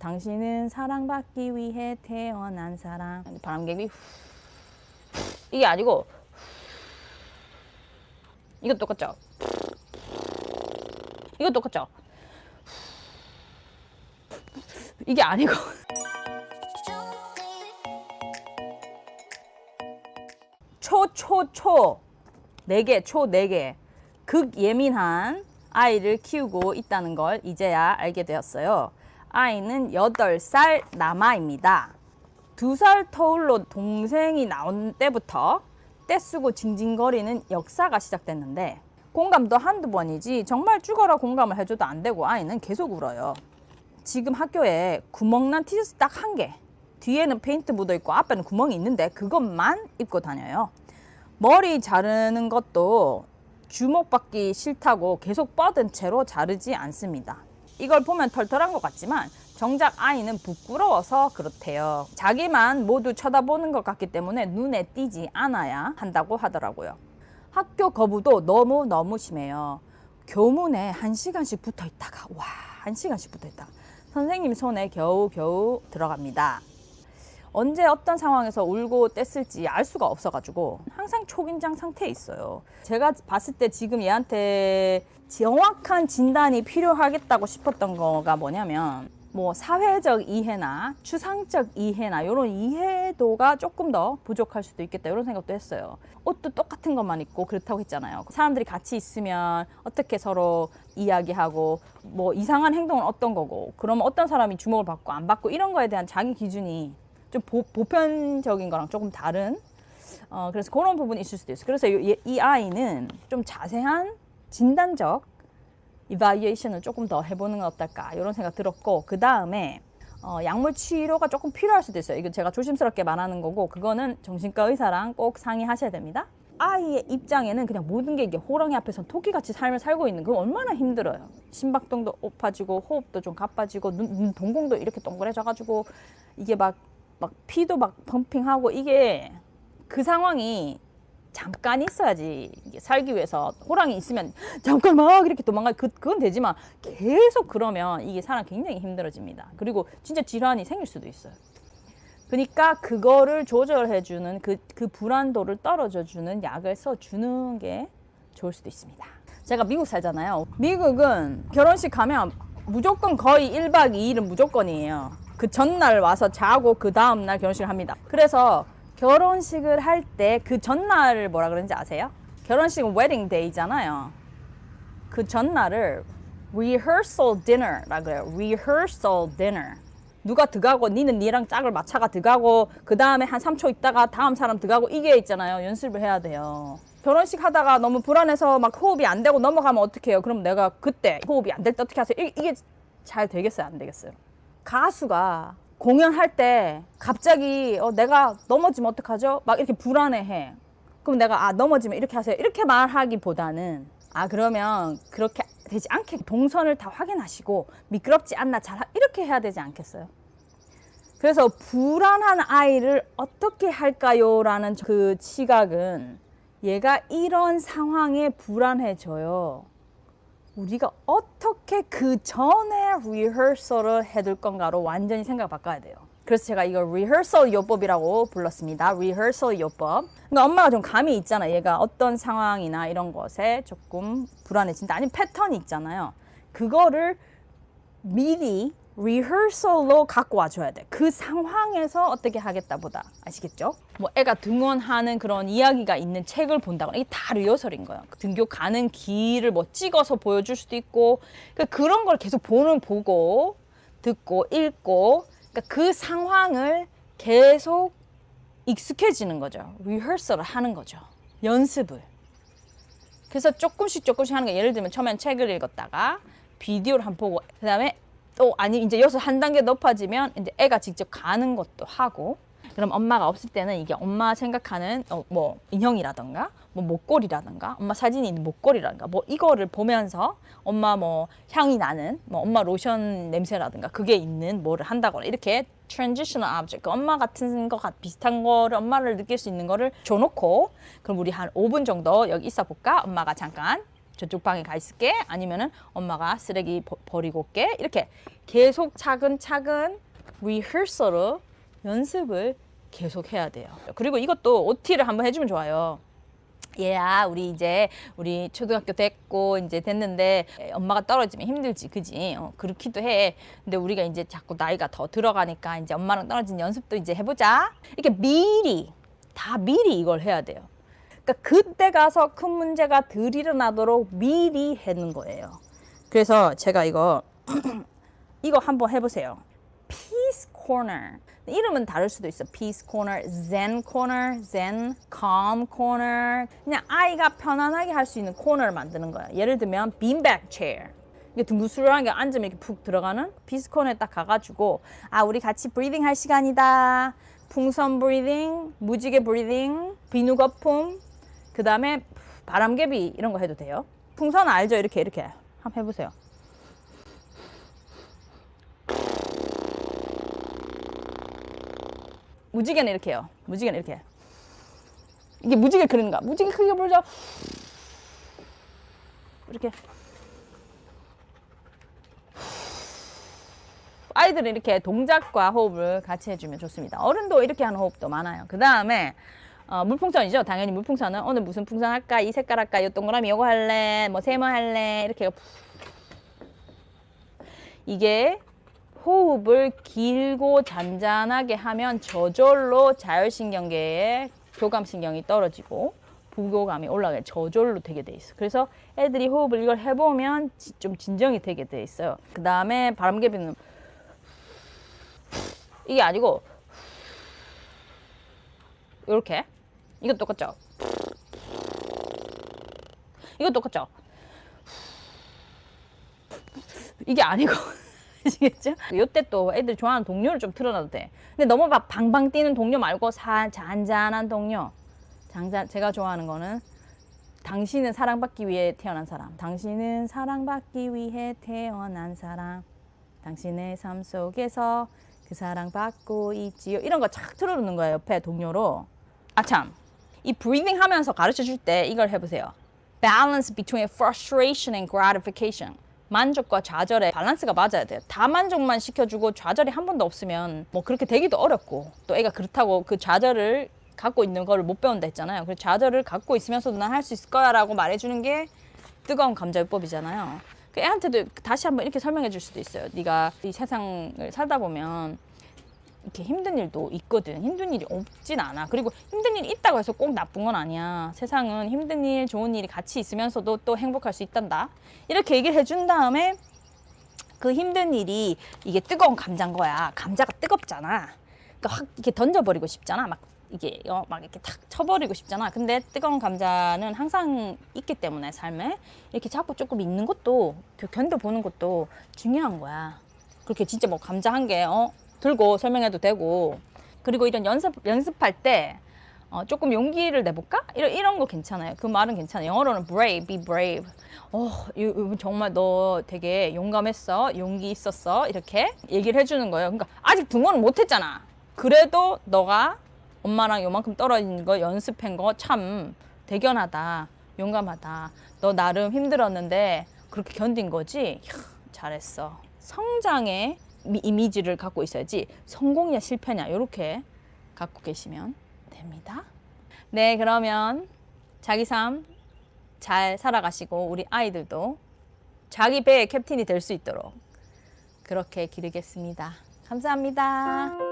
당신은 사랑받기 위해 태어난 사람. 바람개비 이게 아니고 이거 똑같죠? 이거 똑같죠? 이게 아니고 초 4개, 초 4개. 극 예민한 아이를 키우고 있다는 걸 이제야 알게 되었어요. 아이는 8살 남아입니다. 2살 터울로 동생이 나온 때부터 떼쓰고 징징거리는 역사가 시작됐는데 공감도 한두 번이지 정말 죽어라 공감을 해줘도 안 되고 아이는 계속 울어요. 지금 학교에 구멍난 티셔츠 딱 1개, 뒤에는 페인트 묻어 있고 앞에는 구멍이 있는데 그것만 입고 다녀요. 머리 자르는 것도 주목받기 싫다고 계속 뻗은 채로 자르지 않습니다. 이걸 보면 털털한 것 같지만 정작 아이는 부끄러워서 그렇대요. 자기만 모두 쳐다보는 것 같기 때문에 눈에 띄지 않아야 한다고 하더라고요. 학교 거부도 너무너무 심해요. 교문에 1시간씩 붙어 있다가 1시간씩 붙어 있다가 선생님 손에 겨우겨우 들어갑니다. 언제 어떤 상황에서 울고 뗐을지 알 수가 없어가지고 항상 초긴장 상태에 있어요. 제가 봤을 때 지금 얘한테 정확한 진단이 필요하겠다고 싶었던 거가 뭐냐면 뭐 사회적 이해나 추상적 이해나 이런 이해도가 조금 더 부족할 수도 있겠다 이런 생각도 했어요. 옷도 똑같은 것만 입고 그렇다고 했잖아요. 사람들이 같이 있으면 어떻게 서로 이야기하고 뭐 이상한 행동은 어떤 거고 그러면 어떤 사람이 주목을 받고 안 받고 이런 거에 대한 자기 기준이 좀 보편적인 거랑 조금 다른 그래서 그런 부분이 있을 수도 있어요. 그래서 이 아이는 좀 자세한 진단적 이바리에이션을 조금 더 해보는 건 어떨까 이런 생각 들었고 그 다음에 약물 치료가 조금 필요할 수도 있어요. 이거 제가 조심스럽게 말하는 거고 그거는 정신과 의사랑 꼭 상의하셔야 됩니다. 아이의 입장에는 그냥 모든 게 이게 호랑이 앞에서 토끼같이 삶을 살고 있는 그건 얼마나 힘들어요. 심박동도 높아지고 호흡도 좀 가빠지고 눈 동공도 이렇게 동그래져가지고 이게 막 피도 막 펌핑하고 이게 그 상황이 잠깐 있어야지 이게 살기 위해서 호랑이 있으면 잠깐 막 이렇게 도망가 그건 되지만 계속 그러면 이게 사람 굉장히 힘들어집니다. 그리고 진짜 질환이 생길 수도 있어요. 그러니까 그거를 조절해주는 그 불안도를 떨어져주는 약을 써주는 게 좋을 수도 있습니다. 제가 미국 살잖아요. 미국은 결혼식 가면 무조건 거의 1박 2일은 무조건이에요. 그 전날 와서 자고 그 다음날 결혼식을 합니다. 그래서 결혼식을 할 때 그 전날을 뭐라 그러는지 아세요? 결혼식은 웨딩 데이잖아요. 그 전날을 rehearsal dinner라 그래요. rehearsal dinner. 누가 들어가고 니는 니랑 짝을 맞춰가 들어가고 그 다음에 한 3초 있다가 다음 사람 들어가고 이게 있잖아요. 연습을 해야 돼요. 결혼식 하다가 너무 불안해서 막 호흡이 안 되고 넘어가면 어떡해요? 그럼 내가 그때 호흡이 안 될 때 어떻게 하세요? 이게 잘 되겠어요? 안 되겠어요? 가수가 공연할 때 갑자기 내가 넘어지면 어떡하죠? 막 이렇게 불안해해. 그럼 내가 넘어지면 이렇게 하세요. 이렇게 말하기보다는 그러면 그렇게 되지 않게 동선을 다 확인하시고 미끄럽지 않나 잘 이렇게 해야 되지 않겠어요? 그래서 불안한 아이를 어떻게 할까요? 라는 그 시각은 얘가 이런 상황에 불안해져요. 우리가 어떻게 그 전에 리허설을 해둘 건가로 완전히 생각을 바꿔야 돼요. 그래서 제가 이걸 리허설 요법이라고 불렀습니다. 리허설 요법. 그러니까 엄마가 좀 감이 있잖아. 얘가 어떤 상황이나 이런 것에 조금 불안해진다. 아니면 패턴이 있잖아요. 그거를 미리 리허설로 갖고 와줘야 돼. 그 상황에서 어떻게 하겠다 보다. 아시겠죠? 뭐 애가 등원하는 그런 이야기가 있는 책을 본다거나 이게 다 리허설인 거예요. 등교 가는 길을 뭐 찍어서 보여줄 수도 있고 그런 걸 계속 보고 듣고 읽고 그 상황을 계속 익숙해지는 거죠. 리허설을 하는 거죠. 연습을. 그래서 조금씩 하는 거 예를 들면 처음엔 책을 읽었다가 비디오를 한번 보고 그 다음에 또 이제 여기서 한 단계 높아지면 이제 애가 직접 가는 것도 하고 그럼 엄마가 없을 때는 이게 엄마 생각하는 뭐 인형이라던가 뭐 목걸이라던가 엄마 사진이 있는 목걸이라던가 뭐 이거를 보면서 엄마 뭐 향이 나는 뭐 엄마 로션 냄새라든가 그게 있는 뭐를 한다거나 이렇게 transitional object 엄마 같은 거 비슷한 거를 엄마를 느낄 수 있는 거를 줘놓고 그럼 우리 한 5분 정도 여기 있어 볼까? 엄마가 잠깐 저쪽 방에 가 있을게. 아니면은 엄마가 쓰레기 버리고 올게. 이렇게 계속 차근차근 리허설로 연습을 계속 해야 돼요. 그리고 이것도 OT를 한번 해주면 좋아요. 얘야, 우리 초등학교 됐고 이제 됐는데 엄마가 떨어지면 힘들지, 그지? 그렇기도 해. 근데 우리가 이제 자꾸 나이가 더 들어가니까 이제 엄마랑 떨어진 연습도 이제 해보자. 이렇게 미리 이걸 해야 돼요. 그러니까 그때 가서 큰 문제가 덜 일어나도록 미리 하는 거예요. 그래서 제가 이거 한번 해보세요. Peace Corner. 이름은 다를 수도 있어. Peace Corner, Zen Corner, Zen, Calm Corner. 그냥 아이가 편안하게 할 수 있는 코너를 만드는 거야. 예를 들면 Beanbag Chair. 이게 둥글스러하게 앉으면 이렇게 푹 들어가는 Peace Corner에 딱 가가지고 우리 같이 브리딩 할 시간이다. 풍선 브리딩, 무지개 브리딩, 비누 거품, 그 다음에 바람개비 이런 거 해도 돼요. 풍선 알죠? 이렇게 한번 해보세요. 무지개는 이렇게 해요. 무지개는 이렇게. 이게 무지개 그리는가? 무지개 크게 불자. 이렇게. 아이들은 이렇게 동작과 호흡을 같이 해주면 좋습니다. 어른도 이렇게 하는 호흡도 많아요. 그 다음에 물풍선이죠. 당연히 물풍선은 오늘 무슨 풍선 할까? 이 색깔 할까? 이 동그라미 요거 할래? 뭐 세모 할래? 이렇게. 이게 호흡을 길고 잔잔하게 하면 저절로 자율신경계의 교감신경이 떨어지고 부교감이 올라가게 저절로 되게 돼 있어. 그래서 애들이 호흡을 이걸 해보면 좀 진정이 되게 돼 있어요. 그 다음에 바람개비는 이게 아니고 이렇게. 이거 똑같죠? 이거 똑같죠? 이게 아니고 아시겠죠? 이때 또 애들 좋아하는 동료를 좀 틀어놔도 돼. 근데 너무 막 방방 뛰는 동료 말고 잔잔한 동료. 제가 좋아하는 거는 당신은 사랑받기 위해 태어난 사람. 당신은 사랑받기 위해 태어난 사람. 당신의 삶 속에서 그 사랑받고 있지요. 이런 거 착 틀어놓는 거예요. 옆에 동료로. 참. 이 브리딩 하면서 가르쳐 줄 때 이걸 해보세요. Balance between frustration and gratification. 만족과 좌절의 밸런스가 맞아야 돼요. 다 만족만 시켜주고 좌절이 한 번도 없으면 뭐 그렇게 되기도 어렵고, 또 애가 그렇다고 그 좌절을 갖고 있는 걸 못 배운다 했잖아요. 그래서 좌절을 갖고 있으면서도 난 할 수 있을 거야 라고 말해주는 게 뜨거운 감자요법이잖아요. 그 애한테도 다시 한번 이렇게 설명해 줄 수도 있어요. 네가 이 세상을 살다 보면 이렇게 힘든 일도 있거든. 힘든 일이 없진 않아. 그리고 힘든 일이 있다고 해서 꼭 나쁜 건 아니야. 세상은 힘든 일, 좋은 일이 같이 있으면서도 또 행복할 수 있단다. 이렇게 얘기를 해준 다음에 그 힘든 일이 이게 뜨거운 감자인 거야. 감자가 뜨겁잖아. 그러니까 확 이렇게 던져버리고 싶잖아. 막 이렇게 탁 쳐버리고 싶잖아. 근데 뜨거운 감자는 항상 있기 때문에 삶에 이렇게 자꾸 조금 있는 것도 견뎌보는 것도 중요한 거야. 그렇게 진짜 뭐 감자 한 개 들고 설명해도 되고. 그리고 이런 연습할 때 조금 용기를 내볼까? 이런 거 괜찮아요. 그 말은 괜찮아요. 영어로는 brave, be brave. 정말 너 되게 용감했어. 용기 있었어. 이렇게 얘기를 해주는 거예요. 그러니까 아직 등원은 못했잖아. 그래도 너가 엄마랑 요만큼 떨어진 거 연습한 거 참 대견하다. 용감하다. 너 나름 힘들었는데 그렇게 견딘 거지? 잘했어. 성장의 이미지를 갖고 있어야지 성공이냐 실패냐 이렇게 갖고 계시면 됩니다. 네, 그러면 자기 삶 잘 살아가시고 우리 아이들도 자기 배의 캡틴이 될 수 있도록 그렇게 기르겠습니다. 감사합니다.